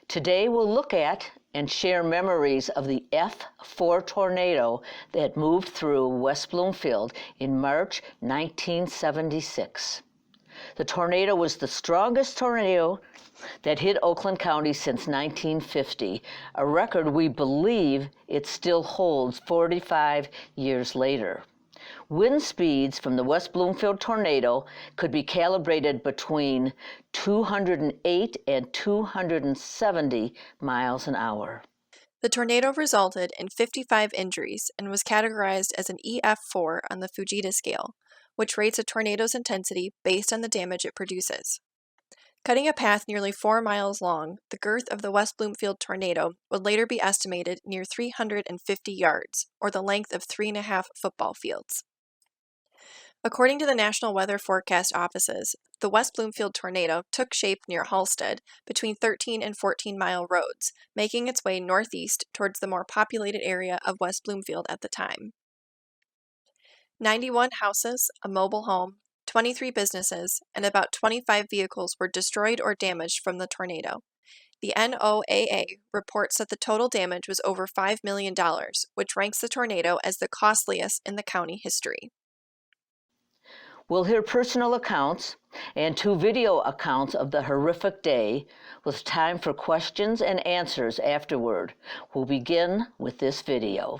Today we'll look at and share memories of the F4 tornado that moved through West Bloomfield in March 1976. The tornado was the strongest tornado that hit Oakland County since 1950, a record we believe it still holds 45 years later. Wind speeds from the West Bloomfield tornado could be calibrated between 208 and 270 miles an hour. The tornado resulted in 55 injuries and was categorized as an EF4 on the Fujita scale, which rates a tornado's intensity based on the damage it produces. Cutting a path nearly 4 miles long, the girth of the West Bloomfield tornado would later be estimated near 350 yards, or the length of 3.5 football fields. According to the National Weather Forecast offices, the West Bloomfield tornado took shape near Halstead between 13 and 14-mile roads, making its way northeast towards the more populated area of West Bloomfield at the time. 91 houses, a mobile home, 23 businesses, and about 25 vehicles were destroyed or damaged from the tornado. The NOAA reports that the total damage was over $5 million, which ranks the tornado as the costliest in the county history. We'll hear personal accounts and 2 video accounts of the horrific day, with time for questions and answers afterward. We'll begin with this video.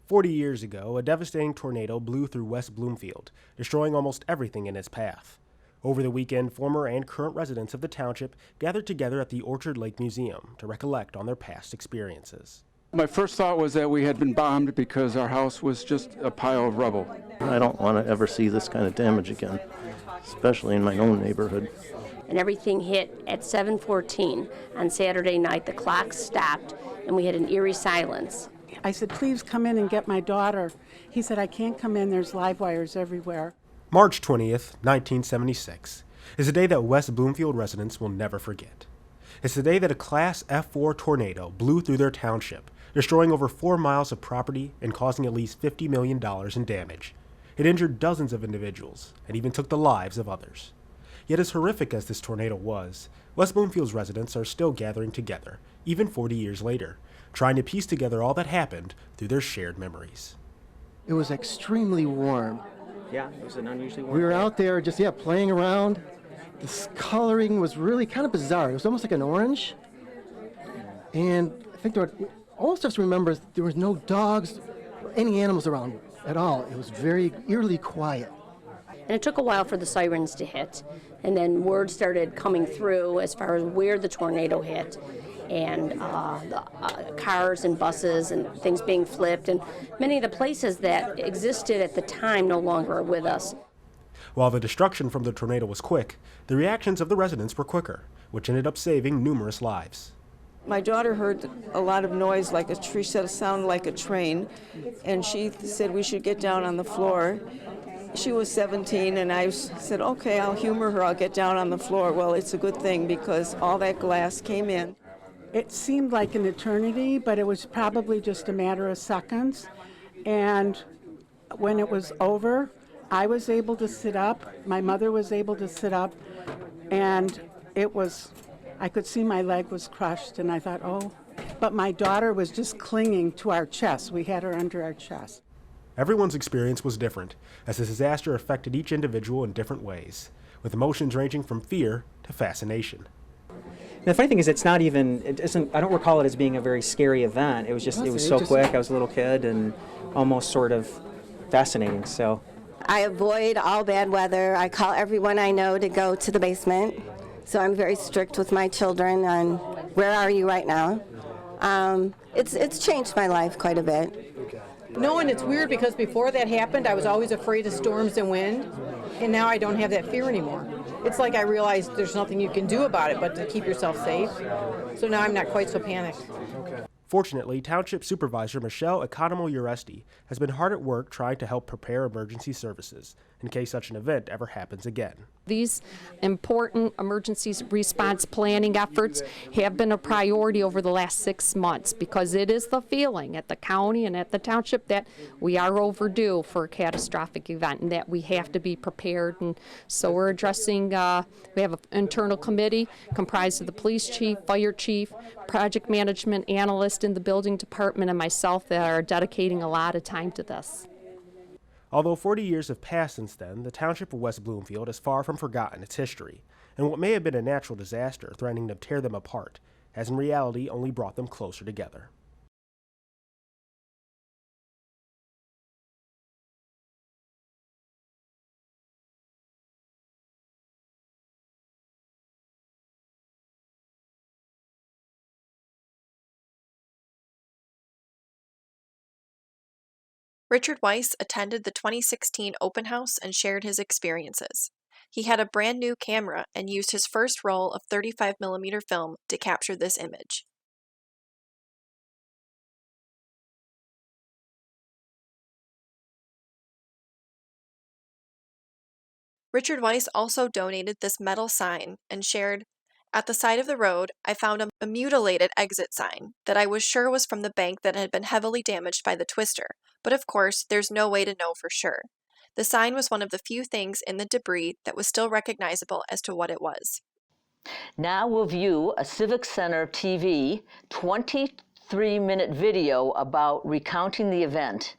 40 years ago, a devastating tornado blew through West Bloomfield, destroying almost everything in its path. Over the weekend, former and current residents of the township gathered together at the Orchard Lake Museum to recollect on their past experiences. My first thought was that we had been bombed because our house was just a pile of rubble. I don't want to ever see this kind of damage again, especially in my own neighborhood. And everything hit at 7:14 on Saturday night. The clock stopped and we had an eerie silence. I said, please come in and get my daughter. He said, I can't come in, there's live wires everywhere. March 20th, 1976, is a day that West Bloomfield residents will never forget. It's the day that a Class F4 tornado blew through their township, destroying over 4 miles of property and causing at least $50 million in damage. It injured dozens of individuals and even took the lives of others. Yet as horrific as this tornado was, West Bloomfield's residents are still gathering together, even 40 years later, trying to piece together all that happened through their shared memories. It was extremely warm. Yeah, it was an unusually warm We were day. out there just, playing around. This coloring was really kind of bizarre. It was almost like an orange. And I think all stuff to remember, there was no dogs or any animals around at all. It was very eerily quiet. And it took a while for the sirens to hit. And then word started coming through as far as where the tornado hit. And the cars and buses and things being flipped. And many of the places that existed at the time no longer are with us. While the destruction from the tornado was quick, the reactions of the residents were quicker, which ended up saving numerous lives. My daughter heard a lot of noise, like a tree, said it sounded like a train, and she said we should get down on the floor. She was 17, and I said, okay, I'll humor her, I'll get down on the floor. Well, it's a good thing because all that glass came in. It seemed like an eternity, but it was probably just a matter of seconds. And when it was over, I was able to sit up, my mother was able to sit up, and I could see my leg was crushed, and I thought, oh, but my daughter was just clinging to our chest. We had her under our chest. Everyone's experience was different, as this disaster affected each individual in different ways, with emotions ranging from fear to fascination. And the funny thing is, I don't recall it as being a very scary event. It was so quick. I was a little kid and almost sort of fascinating, so. I avoid all bad weather. I call everyone I know to go to the basement. So I'm very strict with my children on where are you right now. It's changed my life quite a bit. No, and it's weird because before that happened, I was always afraid of storms and wind, and now I don't have that fear anymore. It's like I realized there's nothing you can do about it but to keep yourself safe. So now I'm not quite so panicked. Fortunately, Township Supervisor Michelle Economo-Uresti has been hard at work trying to help prepare emergency services in case such an event ever happens again. These important emergency response planning efforts have been a priority over the last 6 months because it is the feeling at the county and at the township that we are overdue for a catastrophic event and that we have to be prepared. And so we're addressing, we have an internal committee comprised of the police chief, fire chief, project management analyst in the building department, and myself that are dedicating a lot of time to this. Although 40 years have passed since then, the township of West Bloomfield has far from forgotten its history, and what may have been a natural disaster threatening to tear them apart has in reality only brought them closer together. Richard Weiss attended the 2016 open house and shared his experiences. He had a brand new camera and used his first roll of 35mm film to capture this image. Richard Weiss also donated this metal sign and shared, "At the side of the road, I found a mutilated exit sign that I was sure was from the bank that had been heavily damaged by the twister, but of course, there's no way to know for sure. The sign was one of the few things in the debris that was still recognizable as to what it was." Now we'll view a CivicCenter TV 23-minute video about recounting the event.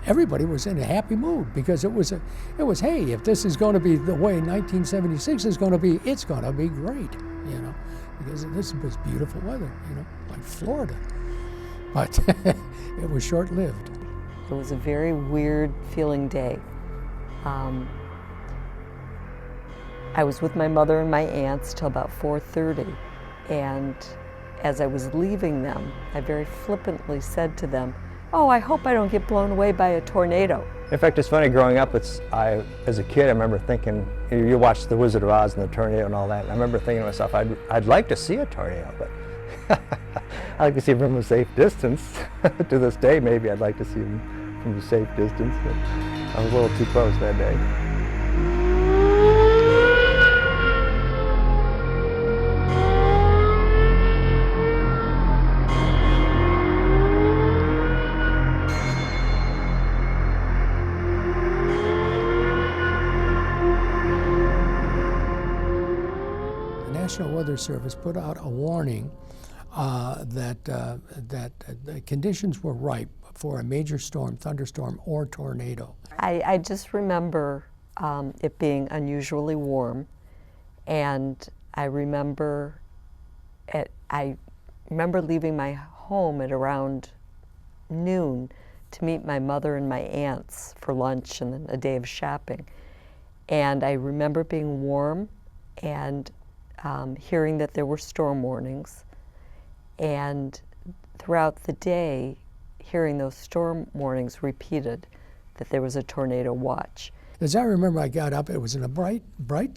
Everybody was in a happy mood because it was hey, if this is going to be the way 1976 is going to be, it's going to be great, you know, because this was beautiful weather, you know, like Florida. But it was short-lived. It was a very weird feeling day. I was with my mother and my aunts till about 4:30, and as I was leaving them, I very flippantly said to them, "Oh, I hope I don't get blown away by a tornado." In fact, it's funny, growing up, as a kid, I remember thinking, you watch The Wizard of Oz and the tornado and all that, and I remember thinking to myself, I'd like to see a tornado, but I like to see them from a safe distance. To this day, maybe I'd like to see them from a safe distance, but I was a little too close that day. National Weather Service put out a warning that the conditions were ripe for a major storm, thunderstorm, or tornado. I just remember it being unusually warm, and I remember leaving my home at around noon to meet my mother and my aunts for lunch and then a day of shopping. And I remember being warm and hearing that there were storm warnings, and throughout the day hearing those storm warnings repeated, that there was a tornado watch. As I remember, I got up, it was in a bright,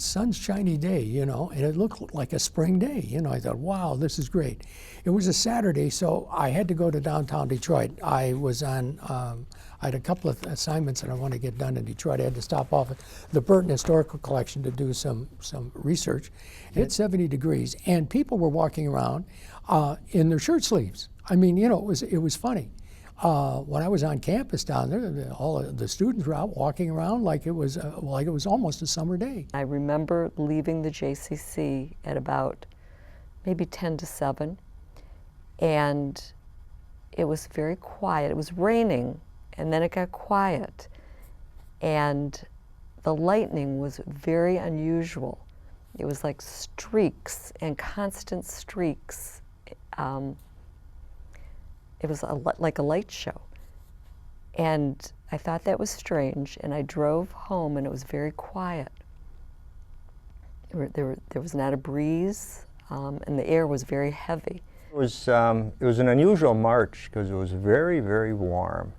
sunshiny day, you know, and it looked like a spring day. You know, I thought, wow, this is great. It was a Saturday, so I had to go to downtown Detroit. I was on, I had a couple of assignments that I wanted to get done in Detroit. I had to stop off at the Burton Historical Collection to do some research. It's 70 degrees, and people were walking around in their shirt sleeves. I mean, you know, it was funny. When I was on campus down there, all of the students were out walking around like it was almost a summer day. I remember leaving the JCC at about maybe 10 to 7, and it was very quiet. It was raining, and then it got quiet, and the lightning was very unusual. It was like streaks and constant streaks. It was like a light show. And I thought that was strange, and I drove home, and it was very quiet. There was not a breeze, and the air was very heavy. It was an unusual March because it was very, very warm.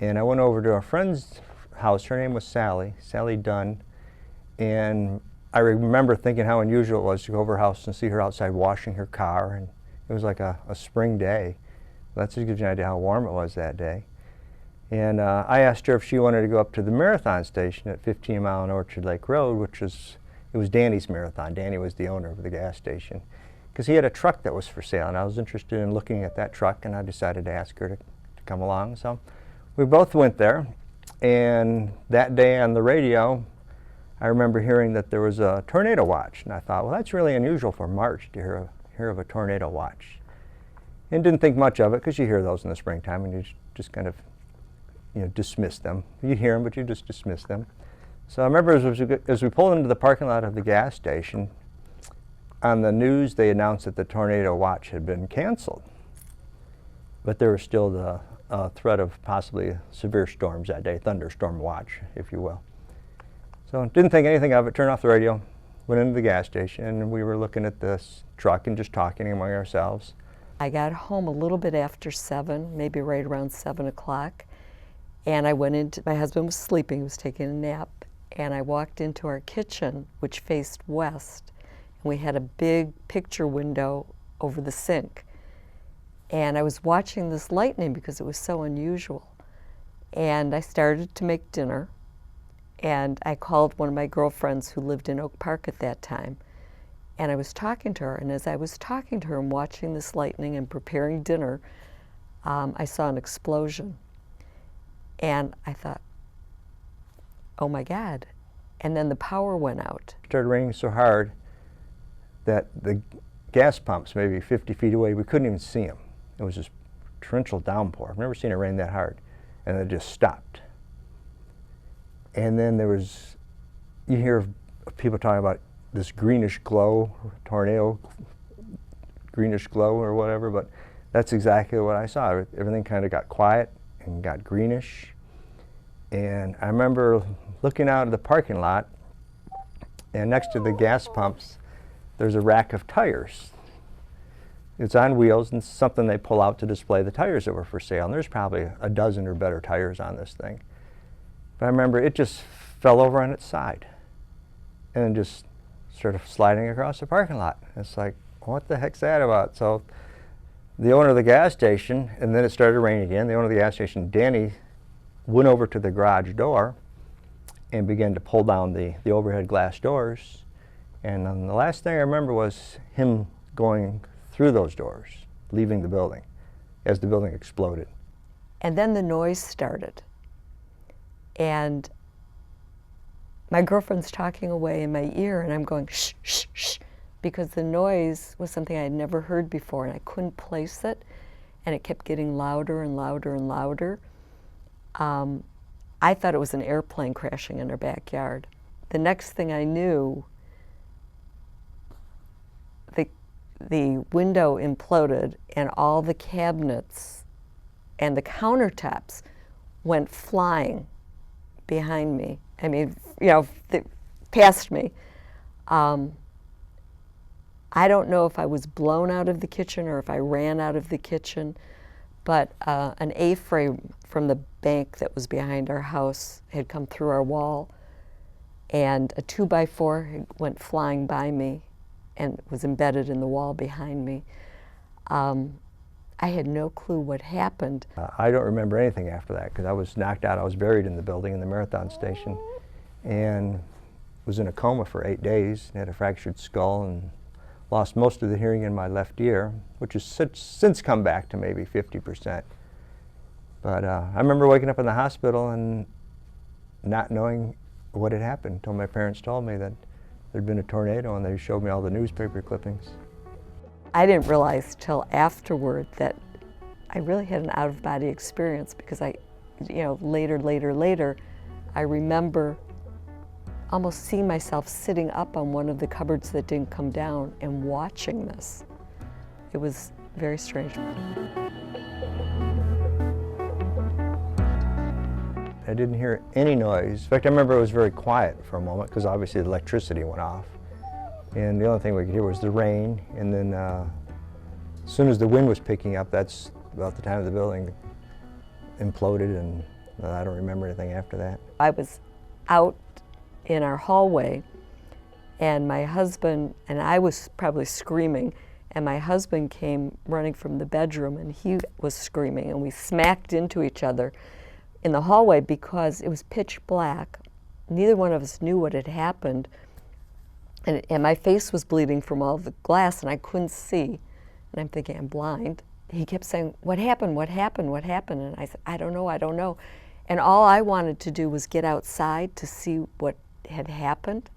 And I went over to a friend's house. Her name was Sally Dunn. And I remember thinking how unusual it was to go over her house and see her outside washing her car. And it was like a spring day. That just gives you an idea how warm it was that day. And I asked her if she wanted to go up to the marathon station at 15 Mile and Orchard Lake Road, it was Danny's Marathon. Danny was the owner of the gas station, because he had a truck that was for sale, and I was interested in looking at that truck, and I decided to ask her to come along. So we both went there, and that day on the radio, I remember hearing that there was a tornado watch, and I thought, well, that's really unusual for March to hear of a tornado watch. And didn't think much of it, because you hear those in the springtime, and you just kind of dismiss them. You hear them, but you just dismiss them. So I remember as we pulled into the parking lot of the gas station, on the news they announced that the tornado watch had been canceled. But there was still the threat of possibly severe storms that day, thunderstorm watch, if you will. So didn't think anything of it, turned off the radio, went into the gas station, and we were looking at this truck and just talking among ourselves. I got home a little bit after 7, maybe right around 7 o'clock. And I went into, my husband was sleeping, he was taking a nap, and I walked into our kitchen, which faced west, and we had a big picture window over the sink. And I was watching this lightning because it was so unusual. And I started to make dinner, and I called one of my girlfriends who lived in Oak Park at that time, and I was talking to her, and as I was talking to her and watching this lightning and preparing dinner, I saw an explosion. And I thought, oh my God. And then the power went out. It started raining so hard that the gas pumps, maybe 50 feet away, we couldn't even see them. It was just torrential downpour. I've never seen it rain that hard. And it just stopped. And then there was, you hear people talking about this greenish glow, tornado, greenish glow or whatever, but that's exactly what I saw. Everything kind of got quiet and got greenish. And I remember looking out of the parking lot, and next to the gas pumps, there's a rack of tires. It's on wheels, and it's something they pull out to display the tires that were for sale. And there's probably a dozen or better tires on this thing. But I remember it just fell over on its side and then just sort of sliding across the parking lot. It's like, what the heck's that about? So the owner of the gas station, and then it started raining again, the owner of the gas station, Danny, went over to the garage door and began to pull down the overhead glass doors. And the last thing I remember was him going through those doors, leaving the building as the building exploded. And then the noise started. And my girlfriend's talking away in my ear, and I'm going, shh, shh, shh, because the noise was something I had never heard before, and I couldn't place it, and it kept getting louder and louder and louder. I thought it was an airplane crashing in our backyard. The next thing I knew, the window imploded, and all the cabinets and the countertops went flying behind me. I mean, past me. I don't know if I was blown out of the kitchen or if I ran out of the kitchen, but an A-frame from the bank that was behind our house had come through our wall, and a 2x4 went flying by me and was embedded in the wall behind me. I had no clue what happened. I don't remember anything after that because I was knocked out. I was buried in the building in the marathon station and was in a coma for 8 days, had a fractured skull and lost most of the hearing in my left ear, which has since come back to maybe 50%. But I remember waking up in the hospital and not knowing what had happened until my parents told me that there'd been a tornado, and they showed me all the newspaper clippings. I didn't realize till afterward that I really had an out-of-body experience because later, I remember almost seeing myself sitting up on one of the cupboards that didn't come down and watching this. It was very strange. I didn't hear any noise. In fact, I remember it was very quiet for a moment because obviously the electricity went off. And the only thing we could hear was the rain. And then as soon as the wind was picking up, that's about the time the building imploded, and I don't remember anything after that. I was out in our hallway, and my husband and I was probably screaming, and my husband came running from the bedroom, and he was screaming, and we smacked into each other in the hallway because it was pitch black. Neither one of us knew what had happened, and my face was bleeding from all the glass, and I couldn't see, and I'm thinking, I'm blind. He kept saying, what happened, what happened, what happened? And I said, I don't know, I don't know. And all I wanted to do was get outside to see what had happened.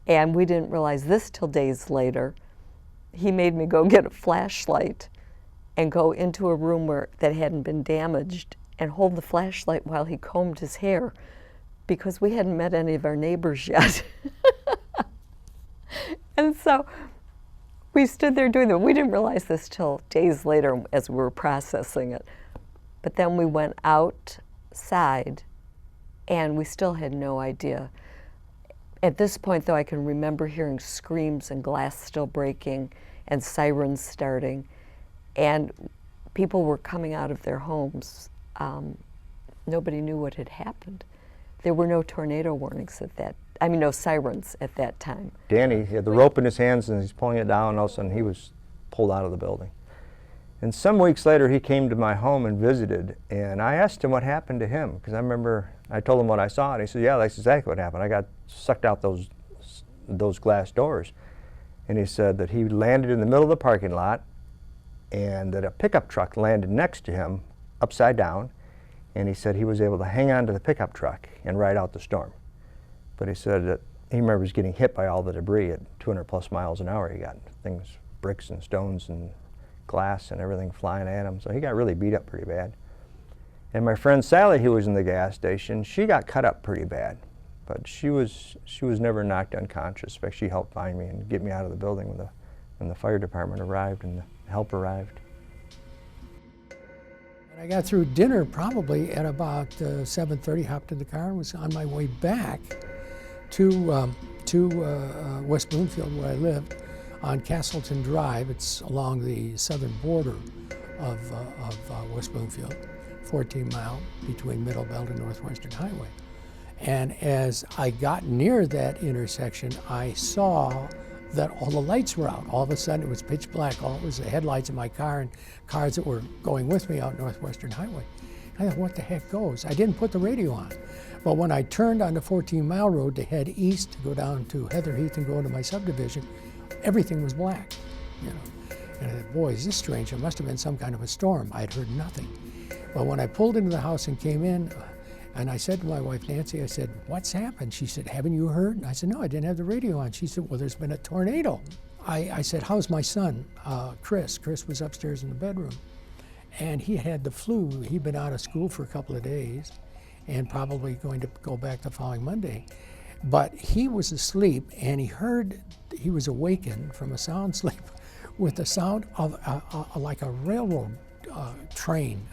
And we didn't realize this till days later. He made me go get a flashlight and go into a room that hadn't been damaged and hold the flashlight while he combed his hair, because we hadn't met any of our neighbors yet. And so we stood there doing that. We didn't realize this till days later as we were processing it. But then we went outside, and we still had no idea. At this point, though, I can remember hearing screams and glass still breaking and sirens starting, and people were coming out of their homes. Nobody knew what had happened. There were no tornado warnings no sirens at that time. Danny had the rope in his hands and he's pulling it down, and all of a sudden he was pulled out of the building. And some weeks later he came to my home and visited, and I asked him what happened to him, because I remember I told him what I saw, and he said, yeah, that's exactly what happened. I got sucked out those glass doors. And he said that he landed in the middle of the parking lot, and that a pickup truck landed next to him upside down, and he said he was able to hang on to the pickup truck and ride out the storm. But he said that he remembers getting hit by all the debris at 200 plus miles an hour. He got things, bricks and stones and glass and everything flying at him. So he got really beat up pretty bad. And my friend Sally, who was in the gas station, she got cut up pretty bad. But she was never knocked unconscious. In fact, she helped find me and get me out of the building when the fire department arrived and the help arrived. I got through dinner probably at about 7:30, hopped in the car and was on my way back to West Bloomfield, where I lived, on Castleton Drive. It's along the southern border of West Bloomfield, 14-mile between Middle Belt and Northwestern Highway. And as I got near that intersection, I saw that all the lights were out. All of a sudden it was pitch black. All it was the headlights of my car and cars that were going with me out Northwestern Highway. I thought, what the heck goes? I didn't put the radio on. But when I turned on the 14-mile road to head east, to go down to Heather Heath and go into my subdivision, everything was black, And I thought, boy, is this strange? It must have been some kind of a storm. I had heard nothing. But when I pulled into the house and came in, and I said to my wife, Nancy, I said, what's happened? She said, haven't you heard? And I said, no, I didn't have the radio on. She said, well, there's been a tornado. I said, how's my son, Chris? Chris was upstairs in the bedroom. And he had the flu. He'd been out of school for a couple of days and probably going to go back the following Monday. But he was asleep, and he was awakened from a sound sleep with the sound of like a railroad train,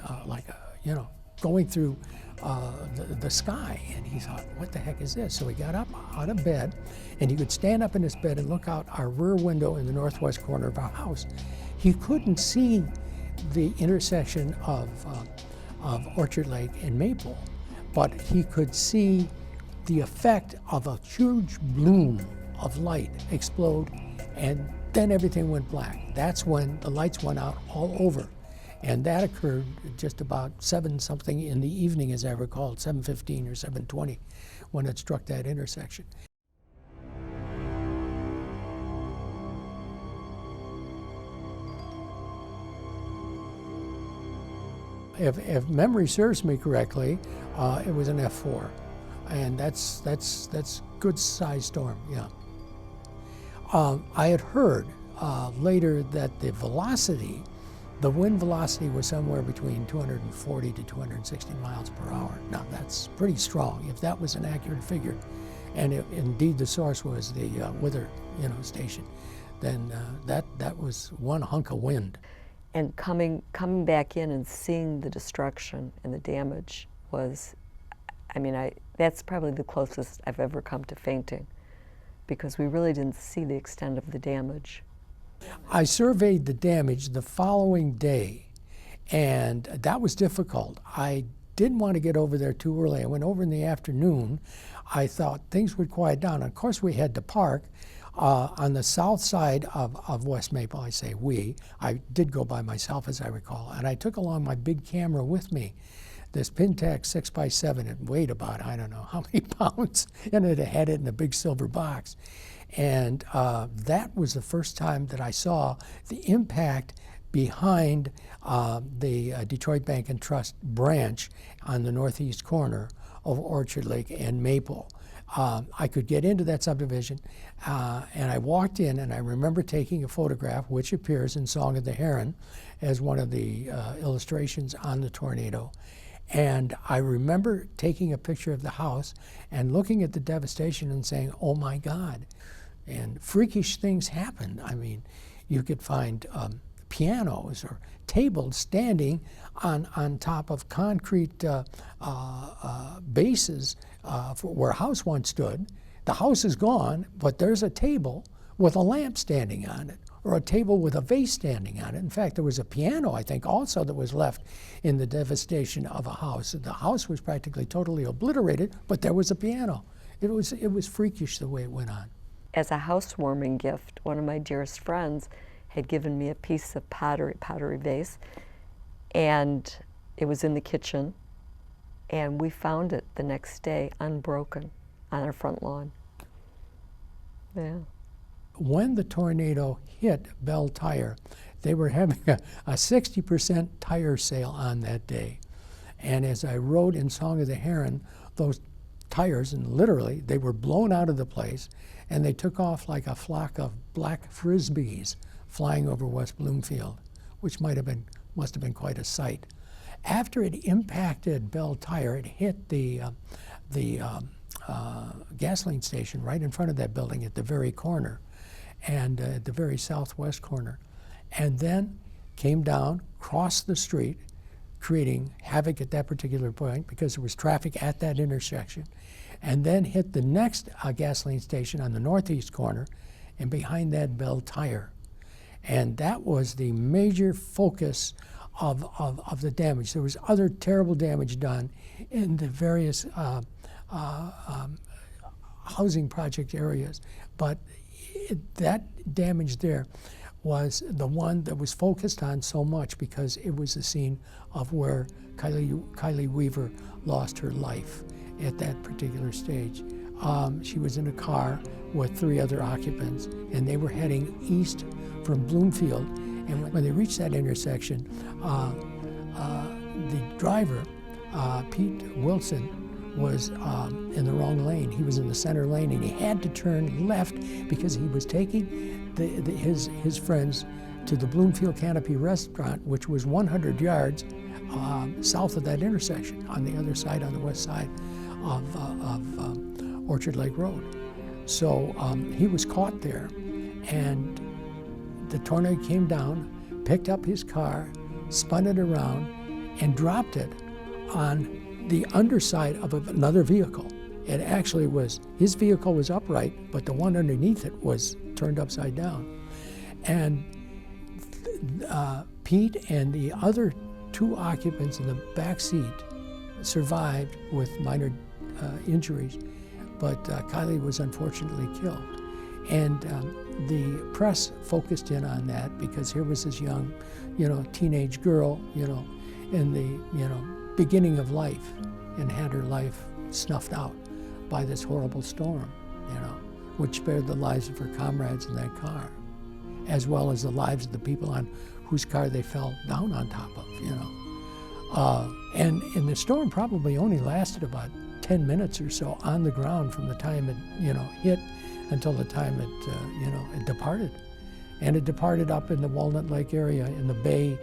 going through the sky. And he thought, what the heck is this? So he got up out of bed, and he could stand up in his bed and look out our rear window in the northwest corner of our house. He couldn't see the intersection of Orchard Lake and Maple, but he could see the effect of a huge bloom of light explode, and then everything went black. That's when the lights went out all over. And that occurred just about 7-something in the evening, as I recall, 7:15 or 7:20, when it struck that intersection. If memory serves me correctly, it was an F4, and that's good size storm, yeah. I had heard later that the wind velocity was somewhere between 240 to 260 miles per hour. Now that's pretty strong, if that was an accurate figure, and if indeed the source was the weather station, then that was one hunk of wind. And coming back in and seeing the destruction and the damage I mean, that's probably the closest I've ever come to fainting, because we really didn't see the extent of the damage. I surveyed the damage the following day, and that was difficult. I didn't want to get over there too early. I went over in the afternoon. I thought things would quiet down. Of course, we had to park on the south side of West Maple. I say we. I did go by myself, as I recall, and I took along my big camera with me. This Pentax 6x7, it weighed about, I don't know how many pounds, and it had it in a big silver box. And that was the first time that I saw the impact behind the Detroit Bank and Trust branch on the northeast corner of Orchard Lake and Maple. I could get into that subdivision, and I walked in, and I remember taking a photograph, which appears in Song of the Heron as one of the illustrations on the tornado. And I remember taking a picture of the house and looking at the devastation and saying, oh my God. And freakish things happened. I mean, you could find pianos or tables standing on top of concrete bases where a house once stood. The house is gone, but there's a table with a lamp standing on it, or a table with a vase standing on it. In fact, there was a piano, I think, also that was left in the devastation of a house. The house was practically totally obliterated, but there was a piano. It was freakish the way it went on. As a housewarming gift, one of my dearest friends had given me a piece of pottery vase, and it was in the kitchen, and we found it the next day unbroken on our front lawn. Yeah. When the tornado hit Bell Tire, they were having a 60% tire sale on that day. And as I wrote in Song of the Heron, those tires, and literally, they were blown out of the place, and they took off like a flock of black frisbees flying over West Bloomfield, which must have been quite a sight. After it impacted Bell Tire, it hit the gasoline station right in front of that building at the very corner, and at the very southwest corner, and then came down, crossed the street, creating havoc at that particular point because there was traffic at that intersection, and then hit the next gasoline station on the northeast corner, and behind that Bell Tire. And that was the major focus of the damage. There was other terrible damage done in the various housing project areas, but that damage there was the one that was focused on so much because it was the scene of where Kylie Weaver lost her life at that particular stage. She was in a car with 3 other occupants, and they were heading east from Bloomfield. And when they reached that intersection, the driver, Pete Wilson, was in the wrong lane. He was in the center lane, and he had to turn left because he was taking his friends to the Bloomfield Canopy restaurant, which was 100 yards south of that intersection, on the other side, on the west side of Orchard Lake Road. So he was caught there, and the tornado came down, picked up his car, spun it around, and dropped it on the underside of another vehicle. It actually was, his vehicle was upright, but the one underneath it was turned upside down. And Pete and the other 2 occupants in the back seat survived with minor injuries, but Kylie was unfortunately killed. And the press focused in on that because here was this young, teenage girl, in the, beginning of life, and had her life snuffed out by this horrible storm, which spared the lives of her comrades in that car, as well as the lives of the people on whose car they fell down on top of, And the storm probably only lasted about 10 minutes or so on the ground from the time it, hit until the time it, it departed. And it departed up in the Walnut Lake area, in the bay,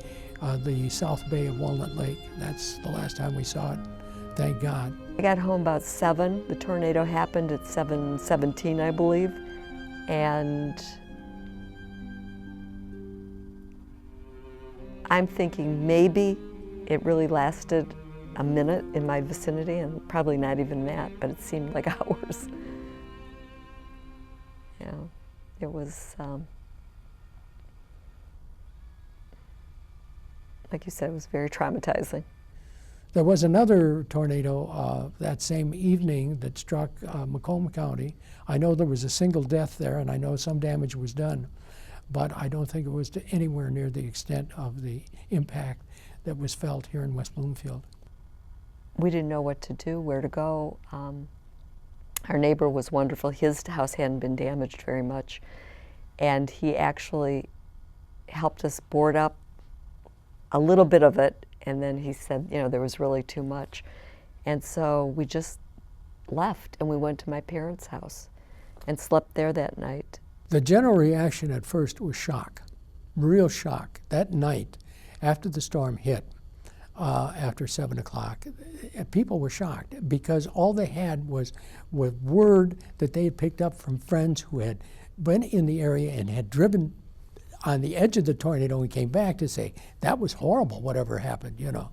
the south bay of Walnut Lake. That's the last time we saw it, thank God. I got home about 7. The tornado happened at 7:17, I believe. And I'm thinking maybe it really lasted a minute in my vicinity, and probably not even that, but it seemed like hours. Yeah, it was, like you said, it was very traumatizing. There was another tornado that same evening that struck Macomb County. I know there was a single death there, and I know some damage was done, but I don't think it was to anywhere near the extent of the impact that was felt here in West Bloomfield. We didn't know what to do, where to go. Our neighbor was wonderful. His house hadn't been damaged very much, and he actually helped us board up a little bit of it, and then he said, you know, there was really too much. And so we just left, and we went to my parents' house and slept there that night. The general reaction at first was shock, real shock. That night, after the storm hit, after 7 o'clock, people were shocked because all they had was word that they had picked up from friends who had been in the area and had driven on the edge of the tornado and came back to say, that was horrible, whatever happened, you know.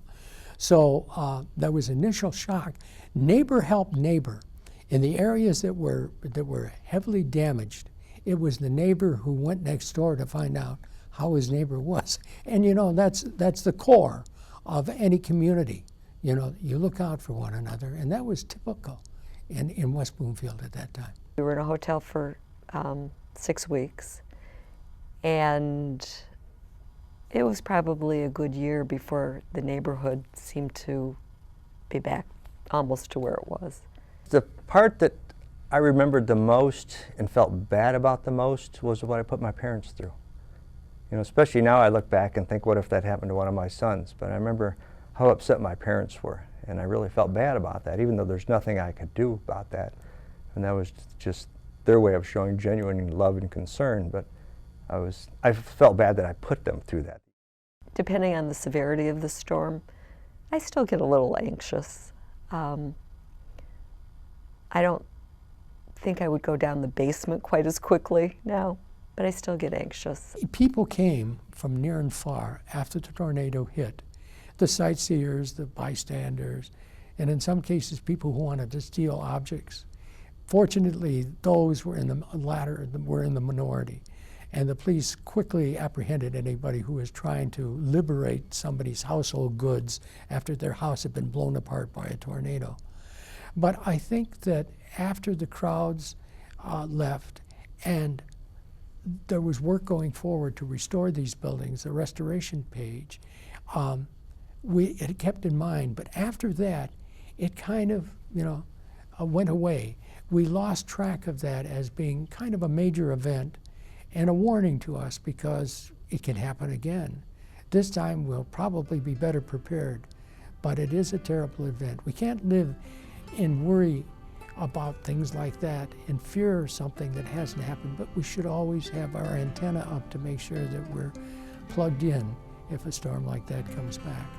So there was initial shock. Neighbor helped neighbor. In the areas that were heavily damaged, it was the neighbor who went next door to find out how his neighbor was. And you know, that's the core of any community. You know, you look out for one another, and that was typical in West Bloomfield at that time. We were in a hotel for 6 weeks, and it was probably a good year before the neighborhood seemed to be back almost to where it was. The part that I remembered the most and felt bad about the most was what I put my parents through. You know, especially now I look back and think, what if that happened to one of my sons? But I remember how upset my parents were, and I really felt bad about that, even though there's nothing I could do about that. And that was just their way of showing genuine love and concern, but I felt bad that I put them through that. Depending on the severity of the storm, I still get a little anxious. I don't think I would go down the basement quite as quickly now, but I still get anxious. People came from near and far after the tornado hit. The sightseers, the bystanders, and in some cases people who wanted to steal objects. Fortunately, those were in the latter, were in the minority. And the police quickly apprehended anybody who was trying to liberate somebody's household goods after their house had been blown apart by a tornado. But I think that after the crowds left and there was work going forward to restore these buildings, the restoration page, it kept in mind. But after that, it kind of, you know, went away. We lost track of that as being kind of a major event and a warning to us because it can happen again. This time we'll probably be better prepared, but it is a terrible event. We can't live in worry about things like that and fear something that hasn't happened, but we should always have our antenna up to make sure that we're plugged in if a storm like that comes back.